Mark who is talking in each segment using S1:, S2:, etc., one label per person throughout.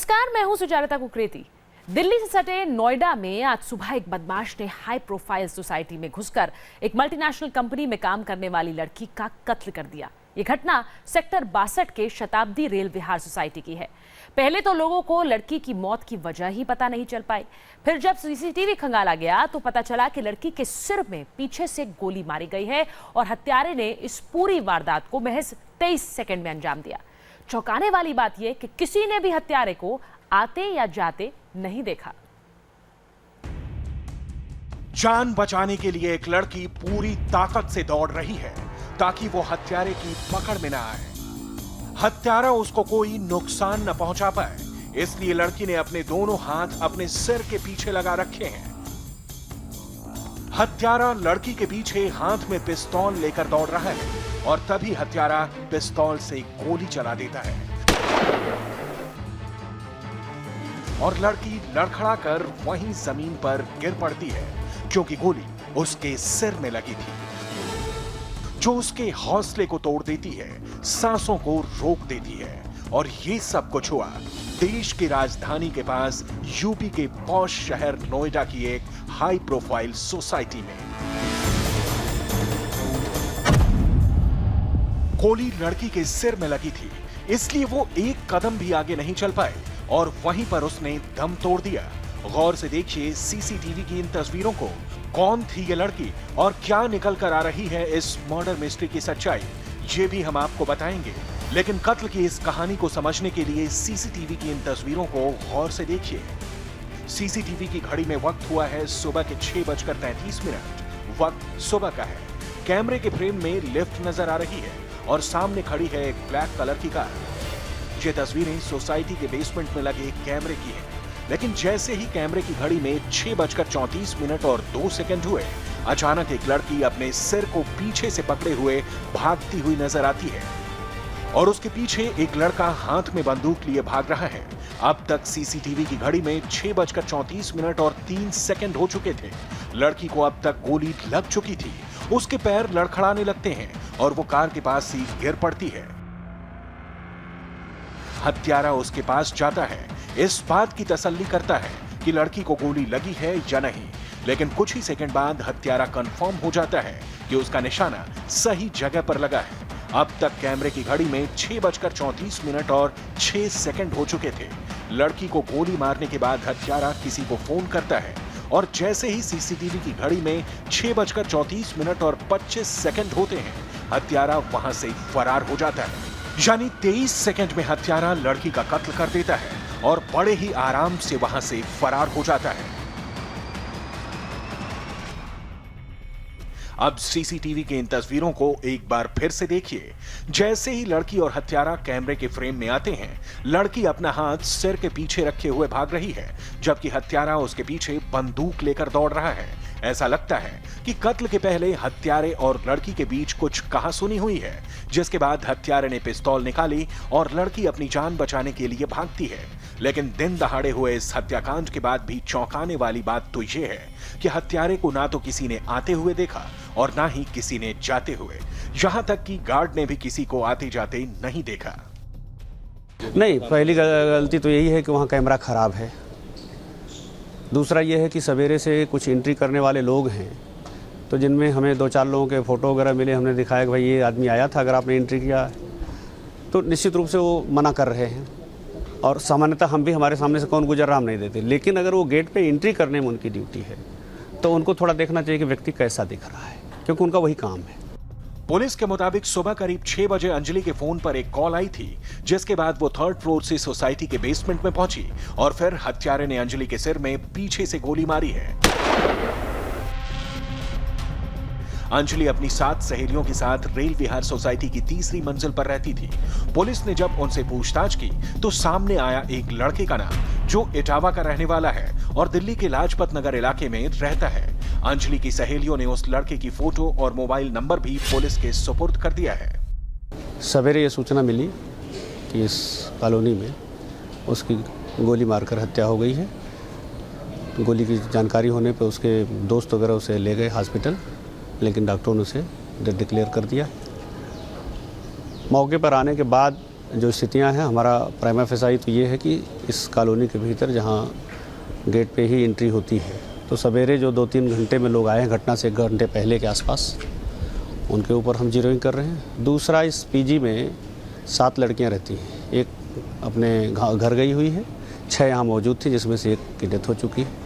S1: नमस्कार, मैं हूं सुजाता कुकरेती। दिल्ली से सटे नोएडा में आज सुबह एक बदमाश ने हाई प्रोफाइल सोसाइटी में घुसकर एक मल्टीनेशनल कंपनी में काम करने वाली लड़की का कत्ल कर दिया। ये घटना सेक्टर 62 के शताब्दी रेल विहार सोसाइटी की है। पहले तो लोगों को लड़की की मौत की वजह ही पता नहीं चल पाई। फिर जब सीसीटीवी खंगाला गया तो पता चला कि लड़की के सिर में पीछे से गोली मारी गई है और हत्यारे ने इस पूरी वारदात को महज 23 सेकंड में अंजाम दिया। चौंकाने वाली बात यह कि किसी ने भी हत्यारे को आते या जाते नहीं देखा।
S2: जान बचाने के लिए एक लड़की पूरी ताकत से दौड़ रही है ताकि वो हत्यारे की पकड़ में न आए, हत्यारा उसको कोई नुकसान न पहुंचा पाए। इसलिए लड़की ने अपने दोनों हाथ अपने सिर के पीछे लगा रखे हैं। हत्यारा लड़की के पीछे हाथ में पिस्तौल लेकर दौड़ रहा है और तभी हत्यारा पिस्तौल से गोली चला देता है और लड़की लड़खड़ाकर वहीं जमीन पर गिर पड़ती है क्योंकि गोली उसके सिर में लगी थी, जो उसके हौसले को तोड़ देती है, सांसों को रोक देती है। और ये सब कुछ हुआ देश की राजधानी के पास यूपी के पॉश शहर नोएडा की एक हाई प्रोफाइल सोसाइटी में। गोली लड़की के सिर में लगी थी, इसलिए वो एक कदम भी आगे नहीं चल पाए और वहीं पर उसने दम तोड़ दिया। गौर से देखिए सीसीटीवी की इन तस्वीरों को। कौन थी ये लड़की और क्या निकल कर आ रही है इस मर्डर मिस्ट्री की सच्चाई, ये भी हम आपको बताएंगे। लेकिन कत्ल की इस कहानी को समझने के लिए सीसीटीवी की इन तस्वीरों को गौर से देखिए। सीसीटीवी की घड़ी में वक्त हुआ है सुबह के 6:33। वक्त सुबह का है। कैमरे के फ्रेम में लिफ्ट नजर आ रही है और सामने खड़ी है एक ब्लैक कलर की कार। ये तस्वीरें सोसाइटी के बेसमेंट में लगे कैमरे की हैं। लेकिन जैसे ही कैमरे की घड़ी में 6:34 और 2 सेकंड हुए, अचानक एक लड़की अपने सिर को पीछे से पकड़े हुए भागती हुई नजर आती है और उसके पीछे एक लड़का हाथ में बंदूक लिए भाग रहा है। अब तक सीसीटीवी की घड़ी में 6:34 और 3 सेकंड हो चुके थे। लड़की को अब तक गोली लग चुकी थी। उसके पैर लड़खड़ाने लगते हैं और वो कार के पास ही गिर पड़ती है। हत्यारा उसके पास जाता है, इस बात की तसल्ली करता है कि लड़की को गोली लगी है या नहीं। लेकिन कुछ ही सेकंड बाद हत्यारा कंफर्म हो जाता है कि उसका निशाना सही जगह पर लगा है। अब तक कैमरे की घड़ी में 6:34 और 6 सेकंड हो चुके थे। लड़की को गोली मारने के बाद हत्यारा किसी को फोन करता है और जैसे ही सीसीटीवी की घड़ी में 6:34 और 25 सेकंड होते हैं, हत्यारा वहां से फरार हो जाता है। यानी 23 सेकंड में हत्यारा लड़की का कत्ल कर देता है और बड़े ही आराम से वहां से फरार हो जाता है। अब सीसीटीवी के इन तस्वीरों को एक बार फिर से देखिए। जैसे ही लड़की और हत्यारा कैमरे के फ्रेम में आते हैं, लड़की अपना हाथ सिर के पीछे रखे हुए भाग रही है, जबकि हत्यारा उसके पीछे बंदूक लेकर दौड़ रहा है। ऐसा लगता है कि कत्ल के पहले हत्यारे और लड़की के बीच कुछ कहासुनी हुई है, जिसके बाद हत्यारे ने पिस्तौल निकाली और लड़की अपनी जान बचाने के लिए भागती है। लेकिन दिन दहाड़े हुए इस हत्याकांड के बाद भी चौंकाने वाली बात तो यह है कि हत्यारे को ना तो किसी ने आते हुए देखा और ना ही किसी ने जाते हुए। यहां तक कि गार्ड ने भी किसी को आते जाते नहीं देखा।
S3: नहीं, पहली गलती तो यही है कि वहाँ कैमरा खराब है। दूसरा यह है कि सवेरे से कुछ एंट्री करने वाले लोग हैं, तो जिनमें हमें 2-4 लोगों के फ़ोटो वगैरह मिले। हमने दिखाया कि भाई ये आदमी आया था, अगर आपने एंट्री किया, तो निश्चित रूप से वो मना कर रहे हैं। और सामान्यतः हम भी हमारे सामने से कौन गुजर रहा हम नहीं देते, लेकिन अगर वो गेट पे एंट्री करने में उनकी ड्यूटी है तो उनको थोड़ा देखना चाहिए कि व्यक्ति कैसा दिख रहा है, क्योंकि उनका वही काम है।
S2: पुलिस के मुताबिक सुबह करीब 6 बजे अंजलि के फोन पर एक कॉल आई थी, जिसके बाद वो 3rd फ्लोर से सोसाइटी के बेसमेंट में पहुंची और फिर हत्यारे ने अंजलि के सिर में पीछे से गोली मारी है। अंजलि अपनी 7 सहेलियों के साथ रेल विहार सोसाइटी की 3री मंजिल पर रहती थी। पुलिस ने जब उनसे पूछताछ की तो सामने आया एक लड़के का नाम, जो इटावा का रहने वाला है और दिल्ली के लाजपत नगर इलाके में रहता है। अंजलि की सहेलियों ने उस लड़के की फोटो और मोबाइल नंबर भी पुलिस के सुपुर्द कर दिया है।
S3: सवेरे ये सूचना मिली कि इस कॉलोनी में उसकी गोली मारकर हत्या हो गई है। गोली की जानकारी होने पर उसके दोस्त वगैरह उसे ले गए हॉस्पिटल, लेकिन डॉक्टरों ने उसे डेथ डिक्लेयर कर दिया। मौके पर आने के बाद जो स्थितियां हैं, हमारा प्राइमा फेसाई तो ये है कि इस कॉलोनी के भीतर जहां गेट पे ही एंट्री होती है, तो सवेरे जो 2-3 घंटे में लोग आए हैं घटना से 1 घंटे पहले के आसपास, उनके ऊपर हम जीरोइंग कर रहे हैं। दूसरा, इस पीजी में 7 लड़कियां रहती हैं, एक अपने घर गई हुई है, 6 यहाँ मौजूद थी जिसमें से 1 की डेथ हो चुकी है।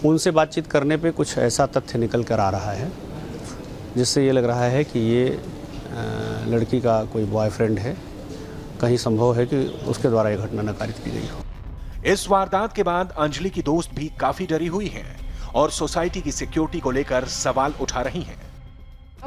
S3: उनसे बातचीत करने पे कुछ ऐसा तथ्य निकल कर आ रहा है जिससे ये लग रहा है कि ये लड़की का कोई बॉयफ्रेंड है, कहीं संभव है कि उसके द्वारा ये घटना नकारित की गई हो।
S2: इस वारदात के बाद अंजलि की दोस्त भी काफी डरी हुई हैं और सोसाइटी की सिक्योरिटी को लेकर सवाल उठा रही हैं।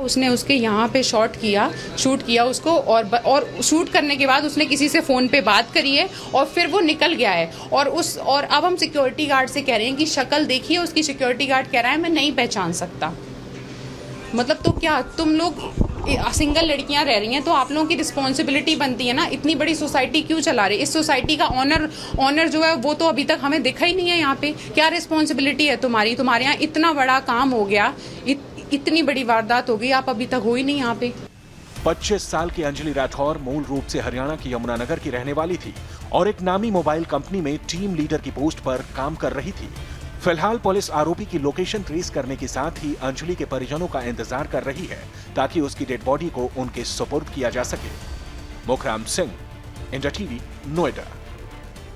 S4: उसने उसके यहाँ पे शूट किया उसको और शूट करने के बाद उसने किसी से फोन पे बात करी है और फिर वो निकल गया है। और अब हम सिक्योरिटी गार्ड से कह रहे हैं कि शक्ल देखिए उसकी। सिक्योरिटी गार्ड कह रहा है मैं नहीं पहचान सकता। मतलब तो क्या तुम लोग सिंगल लड़कियां रह रही हैं तो आप लोगों की रिस्पॉन्सिबिलिटी बनती है ना। इतनी बड़ी सोसाइटी क्यों चला रहे? इस सोसाइटी का ऑनर जो है वो तो अभी तक हमें दिखा ही नहीं है। यहाँ पे क्या रिस्पॉन्सिबिलिटी है तुम्हारे यहाँ इतना बड़ा काम हो गया, इतनी बड़ी वारदात हो गई, आप अभी तक हो ही नहीं यहाँ पे।
S2: 25 साल की अंजलि राठौर मूल रूप से हरियाणा की यमुनानगर की रहने वाली थी और एक नामी मोबाइल कंपनी में टीम लीडर की पोस्ट पर काम कर रही थी। फिलहाल पुलिस आरोपी की लोकेशन ट्रेस करने के साथ ही अंजलि के परिजनों का इंतजार कर रही है ताकि उसकी डेड बॉडी को उनके सुपुर्द किया जा सके। Mukhram Singh, India TV, Noida.